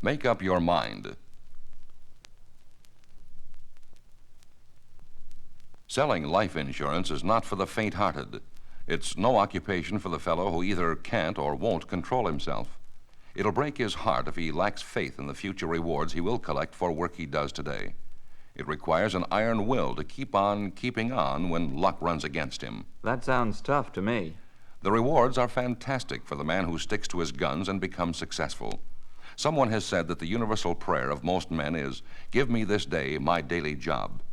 Make up your mind. Selling life insurance is not for the faint-hearted. It's no occupation for the fellow who either can't or won't control himself. It'll break his heart if he lacks faith in the future rewards he will collect for work he does today. It requires an iron will to keep on keeping on when luck runs against him. That sounds tough to me. The rewards are fantastic for the man who sticks to his guns and becomes successful. Someone has said that the universal prayer of most men is, "Give me this day my daily job."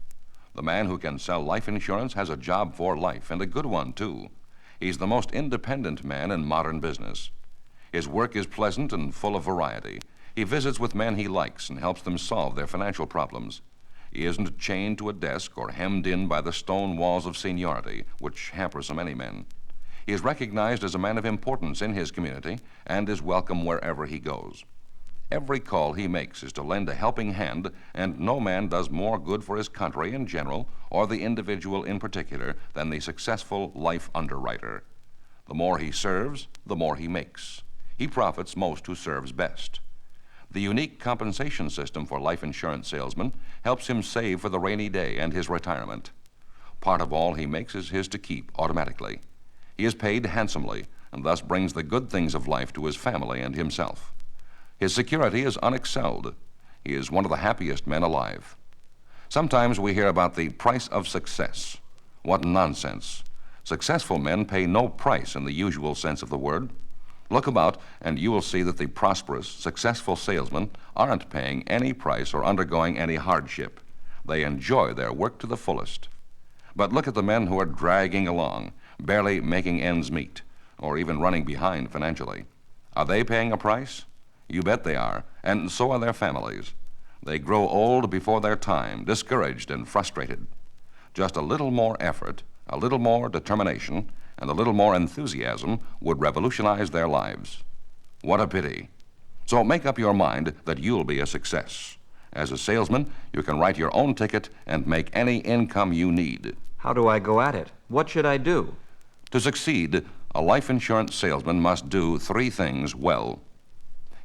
The man who can sell life insurance has a job for life, and a good one, too. He's the most independent man in modern business. His work is pleasant and full of variety. He visits with men he likes and helps them solve their financial problems. He isn't chained to a desk or hemmed in by the stone walls of seniority, which hamper so many men. He is recognized as a man of importance in his community and is welcome wherever he goes. Every call he makes is to lend a helping hand, and no man does more good for his country in general or the individual in particular than the successful life underwriter. The more he serves, the more he makes. He profits most who serves best. The unique compensation system for life insurance salesmen helps him save for the rainy day and his retirement. Part of all he makes is his to keep automatically. He is paid handsomely and thus brings the good things of life to his family and himself. His security is unexcelled. He is one of the happiest men alive. Sometimes we hear about the price of success. What nonsense. Successful men pay no price in the usual sense of the word. Look about and you will see that the prosperous, successful salesmen aren't paying any price or undergoing any hardship. They enjoy their work to the fullest. But look at the men who are dragging along, barely making ends meet, or even running behind financially. Are they paying a price? You bet they are, and so are their families. They grow old before their time, discouraged and frustrated. Just a little more effort, a little more determination, and a little more enthusiasm would revolutionize their lives. What a pity. So make up your mind that you'll be a success. As a salesman, you can write your own ticket and make any income you need. How do I go at it? What should I do? To succeed, a life insurance salesman must do 3 things well.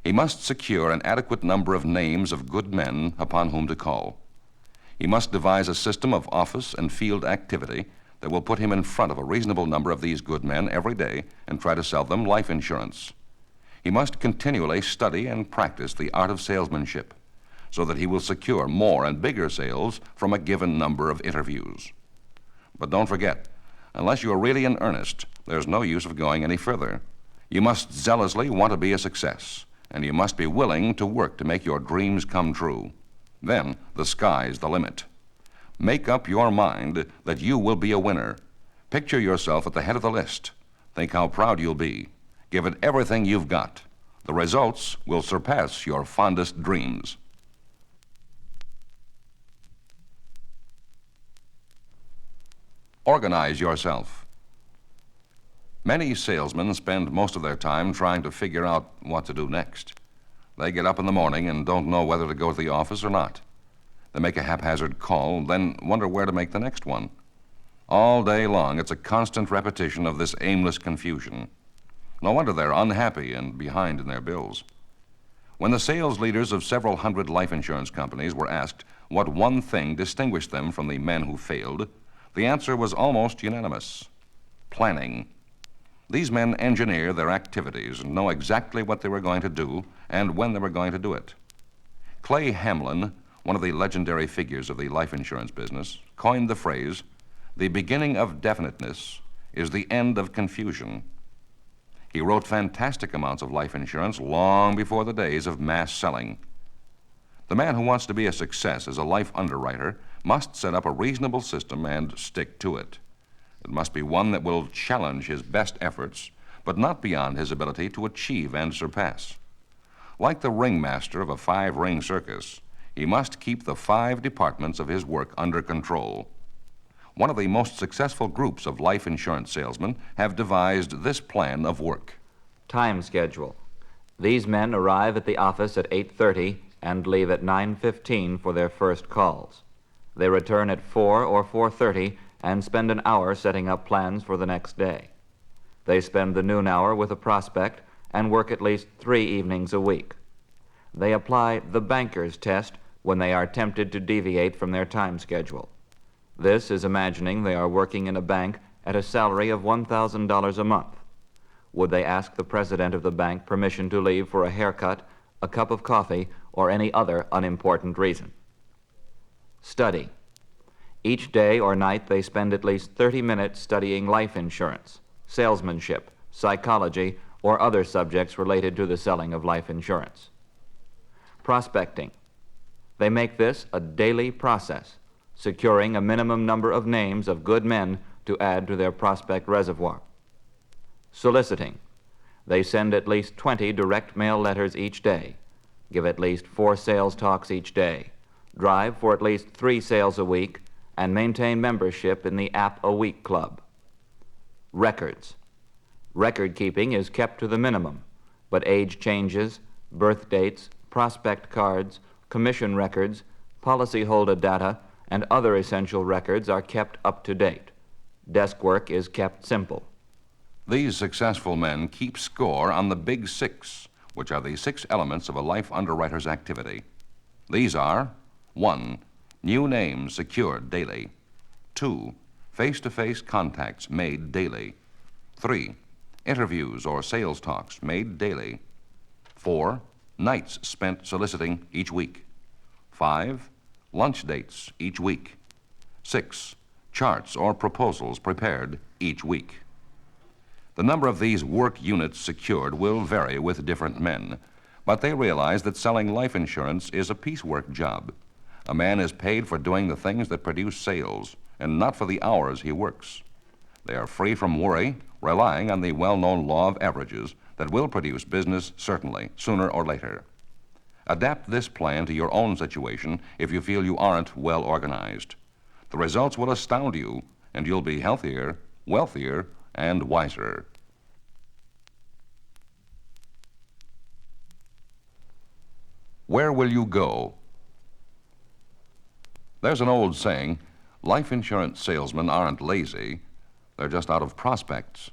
He must secure an adequate number of names of good men upon whom to call. He must devise a system of office and field activity that will put him in front of a reasonable number of these good men every day and try to sell them life insurance. He must continually study and practice the art of salesmanship so that he will secure more and bigger sales from a given number of interviews. But don't forget, unless you are really in earnest, there's no use of going any further. You must zealously want to be a success, and you must be willing to work to make your dreams come true. Then the sky's the limit. Make up your mind that you will be a winner. Picture yourself at the head of the list. Think how proud you'll be. Give it everything you've got. The results will surpass your fondest dreams. Organize yourself. Many salesmen spend most of their time trying to figure out what to do next. They get up in the morning and don't know whether to go to the office or not. They make a haphazard call, then wonder where to make the next one. All day long, it's a constant repetition of this aimless confusion. No wonder they're unhappy and behind in their bills. When the sales leaders of several hundred life insurance companies were asked what one thing distinguished them from the men who failed, the answer was almost unanimous: planning. These men engineer their activities and know exactly what they were going to do and when they were going to do it. Clay Hamlin, one of the legendary figures of the life insurance business, coined the phrase, "The beginning of definiteness is the end of confusion." He wrote fantastic amounts of life insurance long before the days of mass selling. The man who wants to be a success as a life underwriter must set up a reasonable system and stick to it. It must be one that will challenge his best efforts, but not beyond his ability to achieve and surpass. Like the ringmaster of a 5-ring circus, he must keep the 5 departments of his work under control. One of the most successful groups of life insurance salesmen have devised this plan of work. Time schedule. These men arrive at the office at 8:30 and leave at 9:15 for their first calls. They return at 4 or 4:30 and spend an hour setting up plans for the next day. They spend the noon hour with a prospect and work at least 3 evenings a week. they apply the banker's test when they are tempted to deviate from their time schedule. This is imagining they are working in a bank at a salary of $1,000 a month. Would they ask the president of the bank permission to leave for a haircut, a cup of coffee, or any other unimportant reason? Study. Each day or night they spend at least 30 minutes studying life insurance, salesmanship, psychology, or other subjects related to the selling of life insurance. Prospecting. They make this a daily process, securing a minimum number of names of good men to add to their prospect reservoir. Soliciting. They send at least 20 direct mail letters each day, give at least 4 sales talks each day, drive for at least 3 sales a week, and maintain membership in the App a Week Club. Records. Record keeping is kept to the minimum, but age changes, birth dates, prospect cards, commission records, policyholder data, and other essential records are kept up to date. Desk work is kept simple. These successful men keep score on the Big Six, which are the 6 elements of a life underwriter's activity. These are: 1. New names secured daily. 2. Face-to-face contacts made daily. 3. Interviews or sales talks made daily. 4. Nights spent soliciting each week. 5. Lunch dates each week. 6. Charts or proposals prepared each week. The number of these work units secured will vary with different men, but they realize that selling life insurance is a piecework job. A man is paid for doing the things that produce sales and not for the hours he works. They are free from worry, relying on the well-known law of averages that will produce business certainly, sooner or later. Adapt this plan to your own situation if you feel you aren't well organized. The results will astound you, and you'll be healthier, wealthier, and wiser. Where will you go? There's an old saying, life insurance salesmen aren't lazy, they're just out of prospects.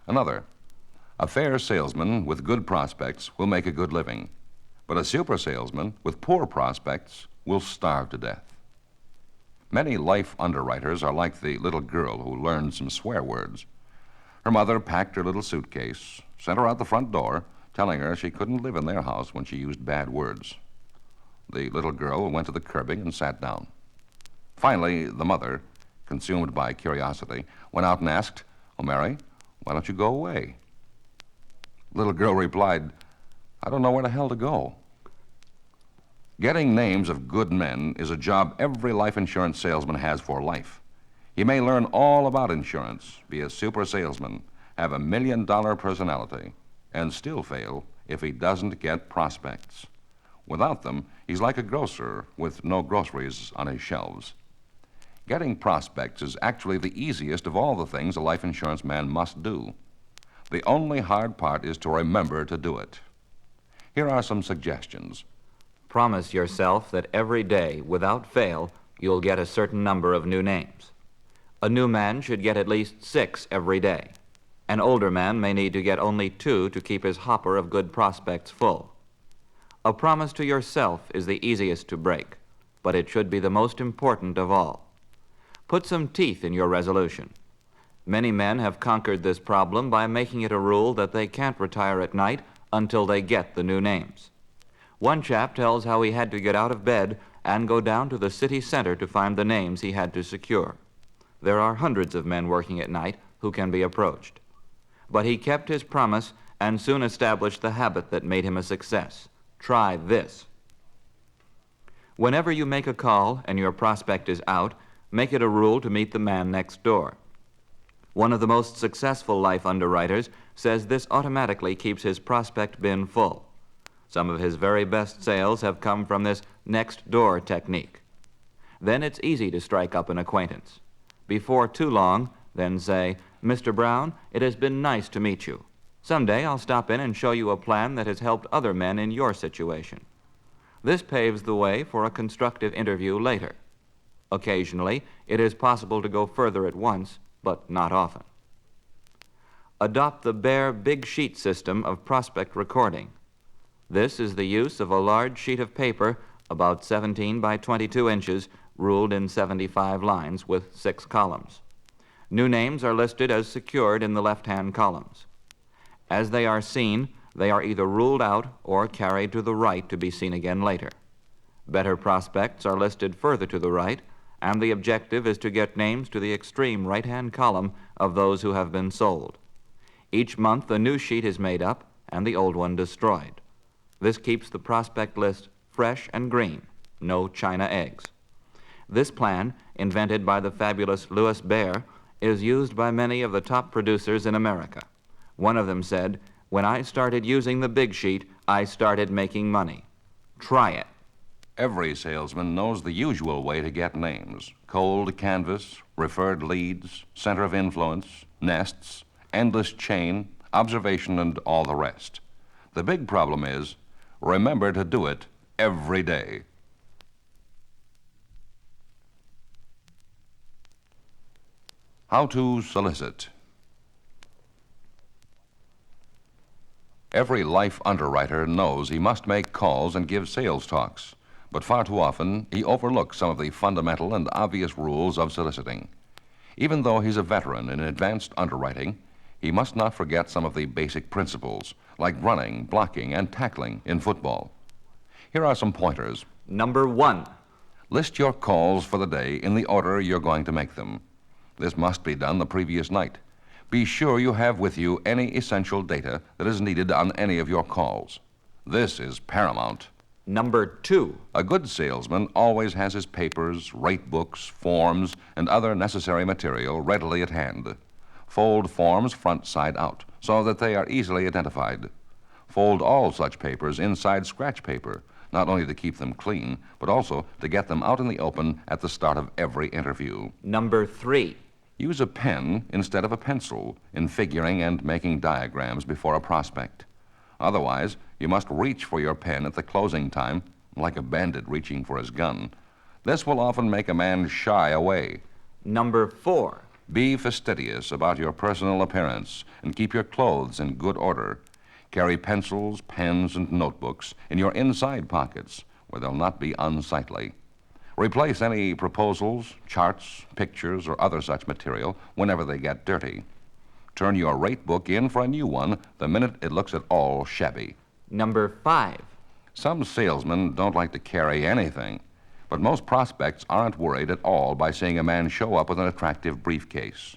Another, a fair salesman with good prospects will make a good living, but a super salesman with poor prospects will starve to death. Many life underwriters are like the little girl who learned some swear words. Her mother packed her little suitcase, sent her out the front door, telling her she couldn't live in their house when she used bad words. The little girl went to the curbing and sat down. Finally, the mother, consumed by curiosity, went out and asked, "Oh, Mary, why don't you go away?" The little girl replied, "I don't know where the hell to go." Getting names of good men is a job every life insurance salesman has for life. He may learn all about insurance, be a super salesman, have $1 million personality, and still fail if he doesn't get prospects. Without them, he's like a grocer with no groceries on his shelves. Getting prospects is actually the easiest of all the things a life insurance man must do. The only hard part is to remember to do it. Here are some suggestions. Promise yourself that every day, without fail, you'll get a certain number of new names. A new man should get at least 6 every day. An older man may need to get only 2 to keep his hopper of good prospects full. A promise to yourself is the easiest to break, but it should be the most important of all. Put some teeth in your resolution. Many men have conquered this problem by making it a rule that they can't retire at night until they get the new names. One chap tells how he had to get out of bed and go down to the city center to find the names he had to secure. There are hundreds of men working at night who can be approached. But he kept his promise and soon established the habit that made him a success. Try this. Whenever you make a call and your prospect is out, make it a rule to meet the man next door. One of the most successful life underwriters says this automatically keeps his prospect bin full. Some of his very best sales have come from this next door technique. Then it's easy to strike up an acquaintance. Before too long, then say, "Mr. Brown, it has been nice to meet you. Someday I'll stop in and show you a plan that has helped other men in your situation." This paves the way for a constructive interview later. Occasionally, it is possible to go further at once, but not often. Adopt the bare big sheet system of prospect recording. This is the use of a large sheet of paper, about 17 by 22 inches, ruled in 75 lines with 6 columns. New names are listed as secured in the left-hand columns. As they are seen, they are either ruled out or carried to the right to be seen again later. Better prospects are listed further to the right, and the objective is to get names to the extreme right-hand column of those who have been sold. Each month, a new sheet is made up and the old one destroyed. This keeps the prospect list fresh and green, no China eggs. This plan, invented by the fabulous Louis Baer, is used by many of the top producers in America. One of them said, "When I started using the big sheet, I started making money. Try it." Every salesman knows the usual way to get names: cold canvas, referred leads, center of influence, nests, endless chain, observation, and all the rest. The big problem is, remember to do it every day. How to solicit. Every life underwriter knows he must make calls and give sales talks, but far too often he overlooks some of the fundamental and obvious rules of soliciting. Even though he's a veteran in advanced underwriting, he must not forget some of the basic principles, like running, blocking, and tackling in football. Here are some pointers. Number 1. List your calls for the day in the order you're going to make them. This must be done the previous night. Be sure you have with you any essential data that is needed on any of your calls. This is paramount. Number 2. A good salesman always has his papers, rate books, forms, and other necessary material readily at hand. Fold forms front side out so that they are easily identified. Fold all such papers inside scratch paper, not only to keep them clean, but also to get them out in the open at the start of every interview. Number 3. Use a pen instead of a pencil in figuring and making diagrams before a prospect. Otherwise, you must reach for your pen at the closing time, like a bandit reaching for his gun. This will often make a man shy away. Number 4. Be fastidious about your personal appearance and keep your clothes in good order. Carry pencils, pens, and notebooks in your inside pockets where they'll not be unsightly. Replace any proposals, charts, pictures, or other such material whenever they get dirty. Turn your rate book in for a new one the minute it looks at all shabby. Number 5. Some salesmen don't like to carry anything, but most prospects aren't worried at all by seeing a man show up with an attractive briefcase.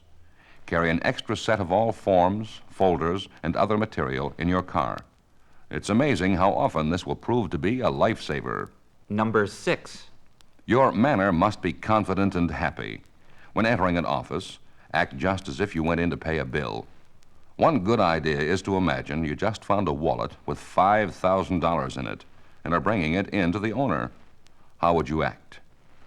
Carry an extra set of all forms, folders, and other material in your car. It's amazing how often this will prove to be a lifesaver. Number 6. Your manner must be confident and happy. When entering an office, act just as if you went in to pay a bill. One good idea is to imagine you just found a wallet with $5,000 in it and are bringing it in to the owner. How would you act?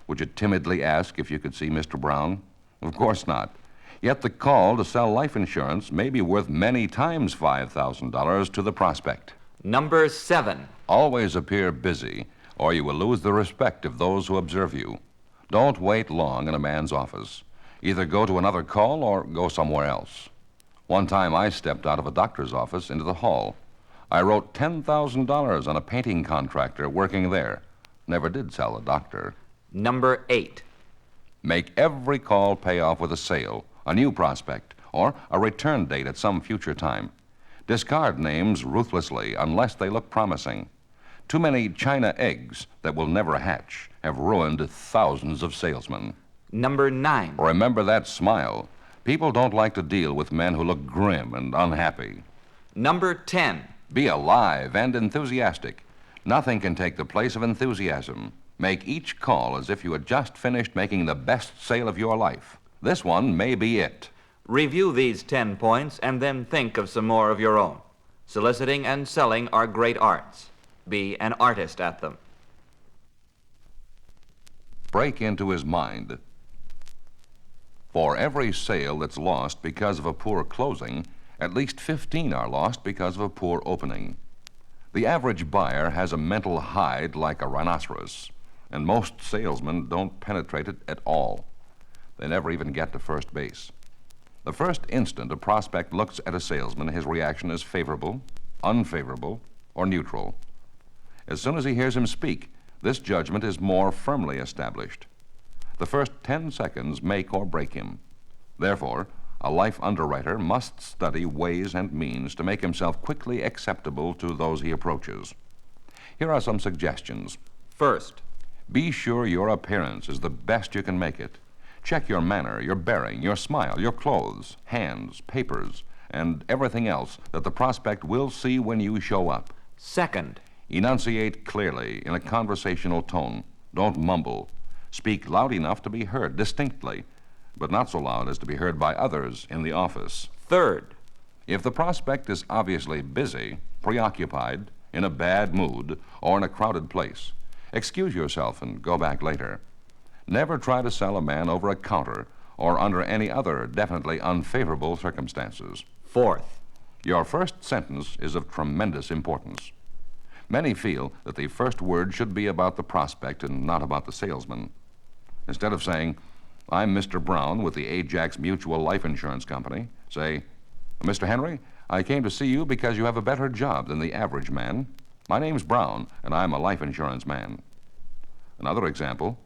Would you timidly ask if you could see Mr. Brown? Of course not. Yet the call to sell life insurance may be worth many times $5,000 to the prospect. Number 7. Always appear busy, or you will lose the respect of those who observe you. Don't wait long in a man's office. Either go to another call or go somewhere else. One time I stepped out of a doctor's office into the hall. I wrote $10,000 on a painting contractor working there. Never did sell a doctor. Number 8. Make every call pay off with a sale, a new prospect, or a return date at some future time. Discard names ruthlessly unless they look promising. Too many China eggs that will never hatch have ruined thousands of salesmen. Number 9. Remember that smile. People don't like to deal with men who look grim and unhappy. Number 10. Be alive and enthusiastic. Nothing can take the place of enthusiasm. Make each call as if you had just finished making the best sale of your life. This one may be it. Review these 10 points and then think of some more of your own. Soliciting and selling are great arts. Be an artist at them. Break into his mind. For every sale that's lost because of a poor closing, at least 15 are lost because of a poor opening. The average buyer has a mental hide like a rhinoceros, and most salesmen don't penetrate it at all. They never even get to first base. The first instant a prospect looks at a salesman, his reaction is favorable, unfavorable, or neutral. As soon as he hears him speak, this judgment is more firmly established. The first 10 seconds make or break him. Therefore, a life underwriter must study ways and means to make himself quickly acceptable to those he approaches. Here are some suggestions. First, Be sure your appearance is the best you can make it. Check your manner, your bearing, your smile, your clothes, hands, papers, and everything else that the prospect will see when you show up. second, Enunciate clearly in a conversational tone. Don't mumble. Speak loud enough to be heard distinctly, but not so loud as to be heard by others in the office. third, If the prospect is obviously busy, preoccupied, in a bad mood, or in a crowded place, excuse yourself and go back later. Never try to sell a man over a counter or under any other definitely unfavorable circumstances. fourth, Your first sentence is of tremendous importance. Many feel that the first word should be about the prospect and not about the salesman. Instead of saying, "I'm Mr. Brown with the Ajax Mutual Life Insurance Company," say, "Mr. Henry, I came to see you because you have a better job than the average man. My name's Brown, and I'm a life insurance man." Another example,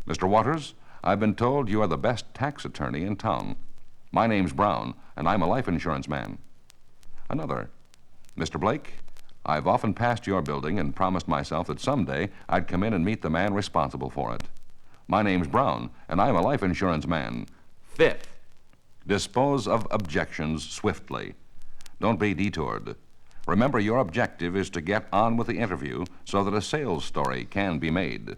"Mr. Waters, I've been told you are the best tax attorney in town. My name's Brown, and I'm a life insurance man." Another, "Mr. Blake, I've often passed your building and promised myself that someday I'd come in and meet the man responsible for it. My name's Brown, and I'm a life insurance man." fifth, Dispose of objections swiftly. Don't be detoured. Remember, your objective is to get on with the interview so that a sales story can be made.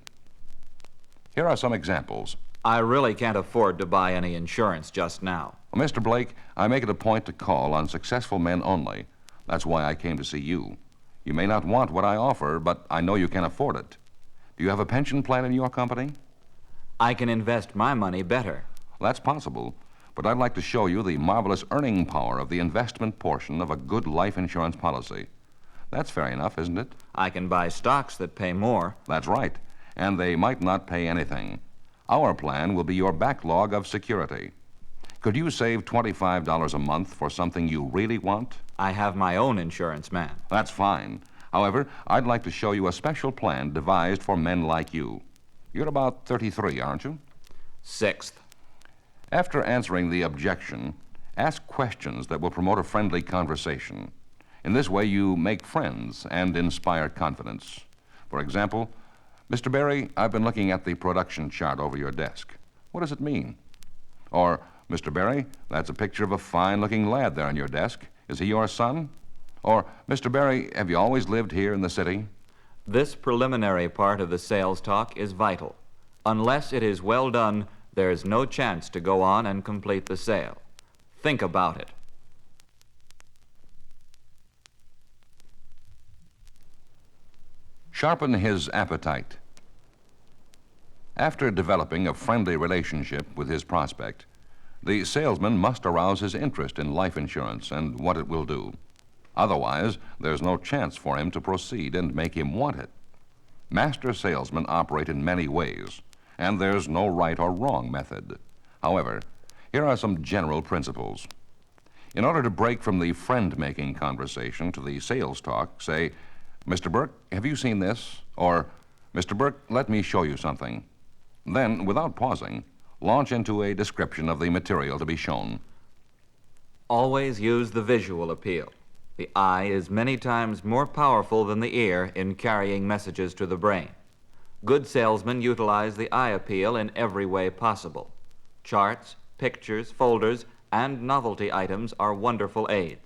Here are some examples. I really can't afford to buy any insurance just now. "Mr. Blake, I make it a point to call on successful men only. That's why I came to see you. You may not want what I offer, but I know you can afford it. Do you have a pension plan in your company?" I can invest my money better. That's possible, but I'd like to show you the marvelous earning power of the investment portion of a good life insurance policy. That's fair enough, isn't it? I can buy stocks that pay more. That's right, and they might not pay anything. Our plan will be your backlog of security. Could you save $25 a month for something you really want? I have my own insurance man. That's fine. However, I'd like to show you a special plan devised for men like you. You're about 33, aren't you? Sixth, After answering the objection, ask questions that will promote a friendly conversation. In this way, you make friends and inspire confidence. For example, "Mr. Berry, I've been looking at the production chart over your desk. What does it mean?" Or, "Mr. Berry, that's a picture of a fine-looking lad there on your desk. Is he your son?" Or, "Mr. Berry, have you always lived here in the city?" this preliminary part of the sales talk is vital. Unless it is well done, there is no chance to go on and complete the sale. Think about it. Sharpen his appetite. After developing a friendly relationship with his prospect, the salesman must arouse his interest in life insurance and what it will do. Otherwise, there's no chance for him to proceed and make him want it. Master salesmen operate in many ways, and there's no right or wrong method. However, here are some general principles. In order to break from the friend-making conversation to the sales talk, say, "Mr. Burke, have you seen this?" Or, "Mr. Burke, let me show you something." Then, without pausing, launch into a description of the material to be shown. Always use the visual appeal. The eye is many times more powerful than the ear in carrying messages to the brain. Good salesmen utilize the eye appeal in every way possible. Charts, pictures, folders, and novelty items are wonderful aids.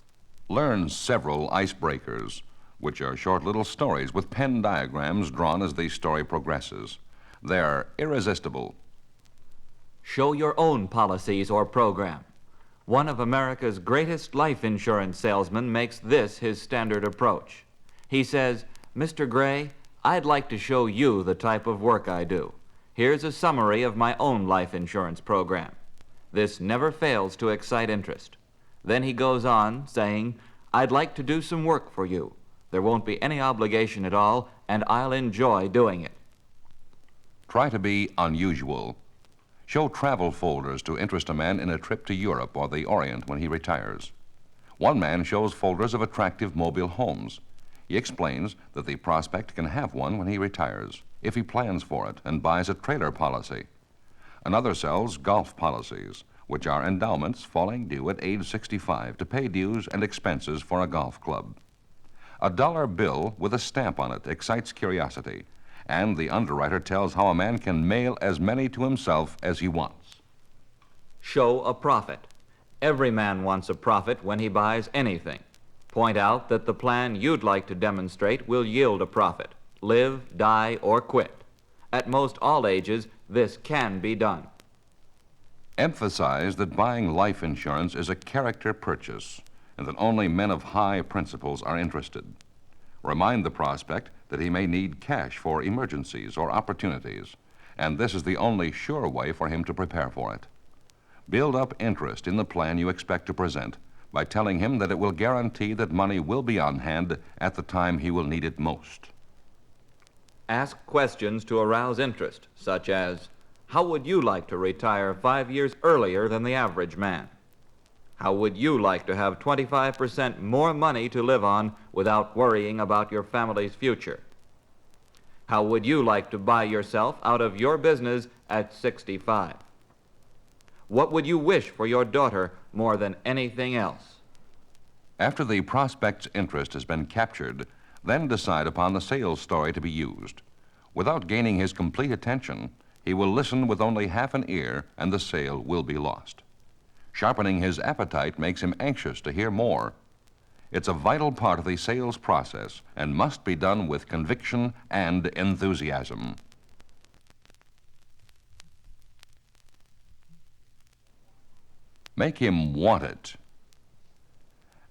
Learn several icebreakers, which are short little stories with pen diagrams drawn as the story progresses. They're irresistible. Show your own policies or program. One of America's greatest life insurance salesmen makes this his standard approach. He says, "Mr. Gray, I'd like to show you the type of work I do. Here's a summary of my own life insurance program." This never fails to excite interest. Then he goes on, saying, "I'd like to do some work for you. There won't be any obligation at all, and I'll enjoy doing it." Try to be unusual. Show travel folders to interest a man in a trip to Europe or the Orient when he retires. One man shows folders of attractive mobile homes. He explains that the prospect can have one when he retires, if he plans for it and buys a trailer policy. Another sells golf policies, which are endowments falling due at age 65 to pay dues and expenses for a golf club. A dollar bill with a stamp on it excites curiosity, and the underwriter tells how a man can mail as many to himself as he wants. Show a profit. Every man wants a profit when he buys anything. Point out that the plan you'd like to demonstrate will yield a profit. Live, die, or quit. At most all ages, this can be done. Emphasize that buying life insurance is a character purchase and that only men of high principles are interested. Remind the prospect that he may need cash for emergencies or opportunities, and this is the only sure way for him to prepare for it. Build up interest in the plan you expect to present by telling him that it will guarantee that money will be on hand at the time he will need it most. Ask questions to arouse interest, such as, how would you like to retire 5 years earlier than the average man? How would you like to have 25% more money to live on without worrying about your family's future? How would you like to buy yourself out of your business at 65? What would you wish for your daughter more than anything else? After the prospect's interest has been captured, then decide upon the sales story to be used. Without gaining his complete attention, he will listen with only half an ear and the sale will be lost. Sharpening his appetite makes him anxious to hear more. It's a vital part of the sales process and must be done with conviction and enthusiasm. Make him want it.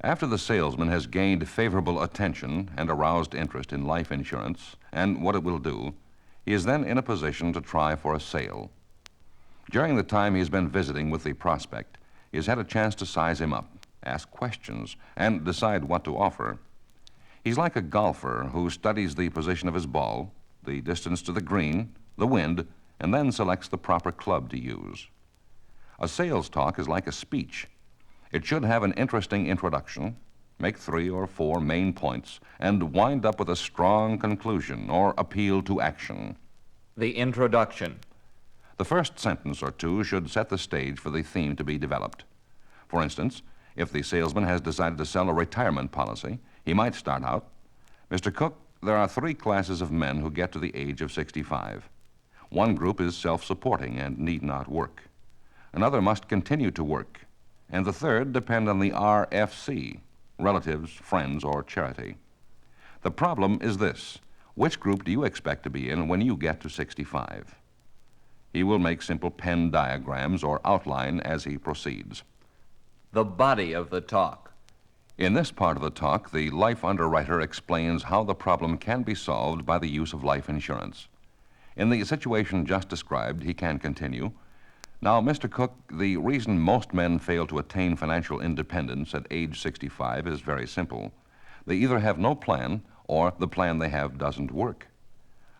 After the salesman has gained favorable attention and aroused interest in life insurance and what it will do, he is then in a position to try for a sale. During the time he's been visiting with the prospect, he has had a chance to size him up, ask questions, and decide what to offer. He's like a golfer who studies the position of his ball, the distance to the green, the wind, and then selects the proper club to use. A sales talk is like a speech. It should have an interesting introduction, make 3 or 4 main points, and wind up with a strong conclusion or appeal to action. The introduction. The first sentence or two should set the stage for the theme to be developed. For instance, if the salesman has decided to sell a retirement policy, he might start out, "Mr. Cook, there are 3 classes of men who get to the age of 65. One group is self-supporting and need not work. Another must continue to work, and the third depend on the RFC, relatives, friends, or charity. The problem is this: which group do you expect to be in when you get to 65? He will make simple pen diagrams or outline as he proceeds. The body of the talk. In this part of the talk, the life underwriter explains how the problem can be solved by the use of life insurance. In the situation just described, he can continue, "Now, Mr. Cook, the reason most men fail to attain financial independence at age 65 is very simple. They either have no plan or the plan they have doesn't work.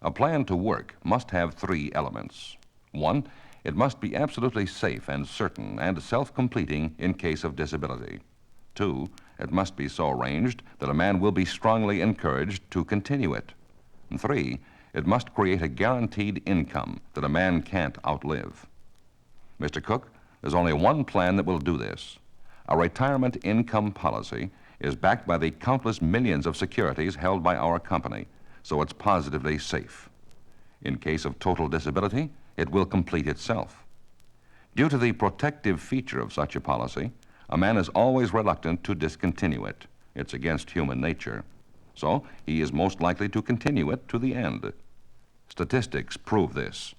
A plan to work must have 3 elements. 1, it must be absolutely safe and certain and self-completing in case of disability. 2, it must be so arranged that a man will be strongly encouraged to continue it. And 3, it must create a guaranteed income that a man can't outlive. Mr. Cook, there's only one plan that will do this. A retirement income policy is backed by the countless millions of securities held by our company, so it's positively safe. In case of total disability, it will complete itself. Due to the protective feature of such a policy, a man is always reluctant to discontinue it. It's against human nature. So he is most likely to continue it to the end. Statistics prove this.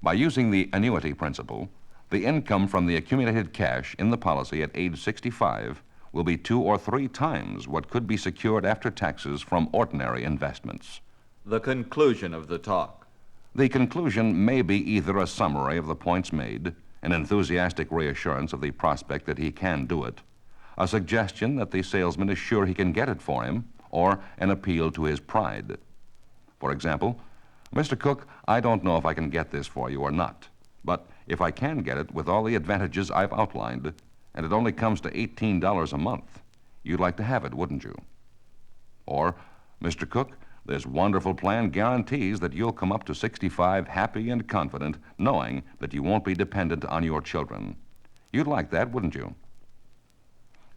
By using the annuity principle, the income from the accumulated cash in the policy at age 65 will be 2 or 3 times what could be secured after taxes from ordinary investments. The conclusion of the talk. The conclusion may be either a summary of the points made, an enthusiastic reassurance of the prospect that he can do it, a suggestion that the salesman is sure he can get it for him, or an appeal to his pride. For example, "Mr. Cook, I don't know if I can get this for you or not, but if I can get it with all the advantages I've outlined, and it only comes to $18 a month, you'd like to have it, wouldn't you?" Or, Mr. Cook, this wonderful plan guarantees that you'll come up to 65 happy and confident, knowing that you won't be dependent on your children. You'd like that, wouldn't you?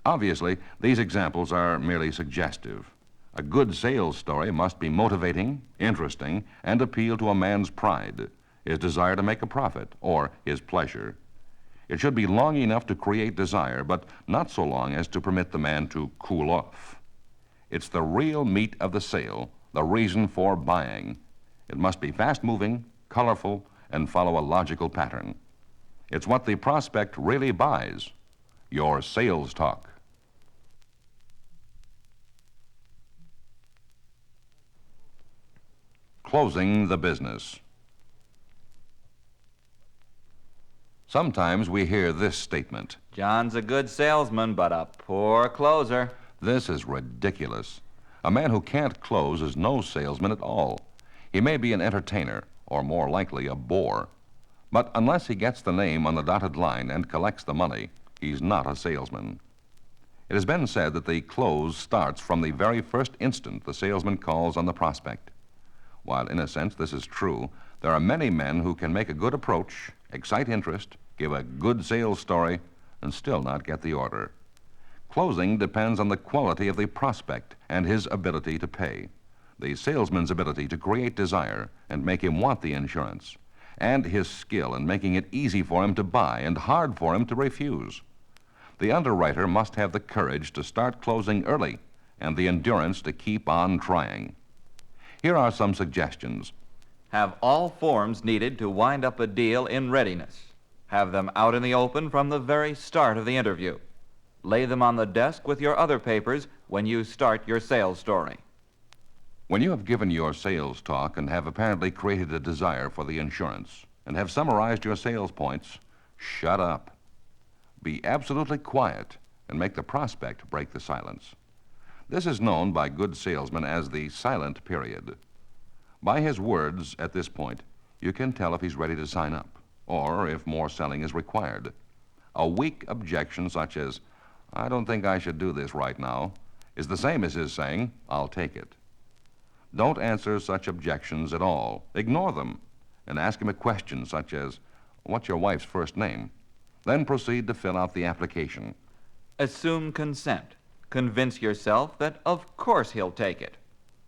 Obviously, these examples are merely suggestive. A good sales story must be motivating, interesting, and appeal to a man's pride, his desire to make a profit, or his pleasure. It should be long enough to create desire, but not so long as to permit the man to cool off. It's the real meat of the sale, the reason for buying. It must be fast-moving, colorful, and follow a logical pattern. It's what the prospect really buys, your sales talk. Closing the business. Sometimes we hear this statement: John's a good salesman, but a poor closer. This is ridiculous. A man who can't close is no salesman at all. He may be an entertainer, or more likely a bore. But unless he gets the name on the dotted line and collects the money, he's not a salesman. It has been said that the close starts from the very first instant the salesman calls on the prospect. While in a sense this is true, there are many men who can make a good approach, excite interest, give a good sales story, and still not get the order. Closing depends on the quality of the prospect and his ability to pay, the salesman's ability to create desire and make him want the insurance, and his skill in making it easy for him to buy and hard for him to refuse. The underwriter must have the courage to start closing early and the endurance to keep on trying. Here are some suggestions. Have all forms needed to wind up a deal in readiness. Have them out in the open from the very start of the interview. Lay them on the desk with your other papers when you start your sales story. When you have given your sales talk and have apparently created a desire for the insurance and have summarized your sales points, shut up. Be absolutely quiet and make the prospect break the silence. This is known by good salesmen as the silent period. By his words at this point, you can tell if he's ready to sign up or if more selling is required. A weak objection such as, "I don't think I should do this right now," is the same as his saying, "I'll take it." Don't answer such objections at all. Ignore them and ask him a question such as, "What's your wife's first name?" Then proceed to fill out the application. Assume consent. Convince yourself that of course he'll take it.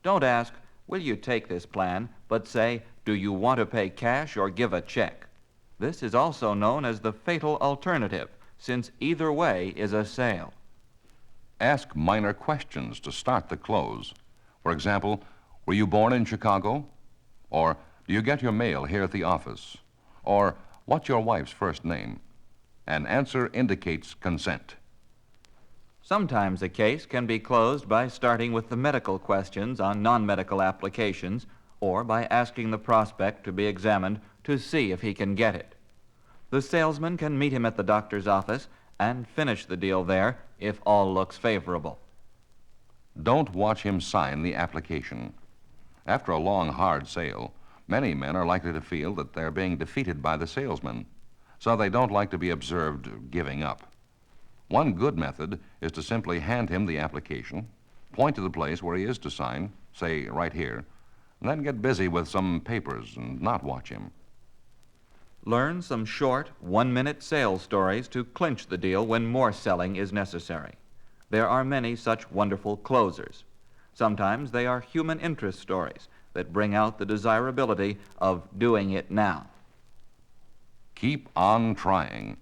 Don't ask, "Will you take this plan?" but say, "Do you want to pay cash or give a check?" This is also known as the fatal alternative, since either way is a sale. Ask minor questions to start the close. For example, were you born in Chicago? Or do you get your mail here at the office? Or what's your wife's first name? An answer indicates consent. Sometimes a case can be closed by starting with the medical questions on non-medical applications or by asking the prospect to be examined to see if he can get it. The salesman can meet him at the doctor's office and finish the deal there if all looks favorable. Don't watch him sign the application. After a long, hard sale, many men are likely to feel that they're being defeated by the salesman, so they don't like to be observed giving up. One good method is to simply hand him the application, point to the place where he is to sign, say right here, and then get busy with some papers and not watch him. Learn some short, one-minute sales stories to clinch the deal when more selling is necessary. There are many such wonderful closers. Sometimes they are human interest stories that bring out the desirability of doing it now. Keep on trying.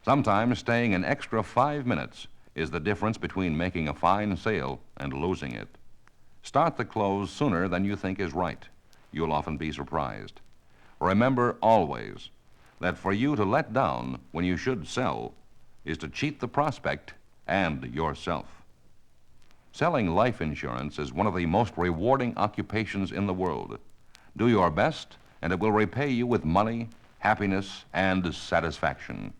Sometimes staying an extra 5 minutes is the difference between making a fine sale and losing it. Start the close sooner than you think is right. You'll often be surprised. Remember always that for you to let down when you should sell is to cheat the prospect and yourself. Selling life insurance is one of the most rewarding occupations in the world. Do your best, and it will repay you with money, happiness, and satisfaction.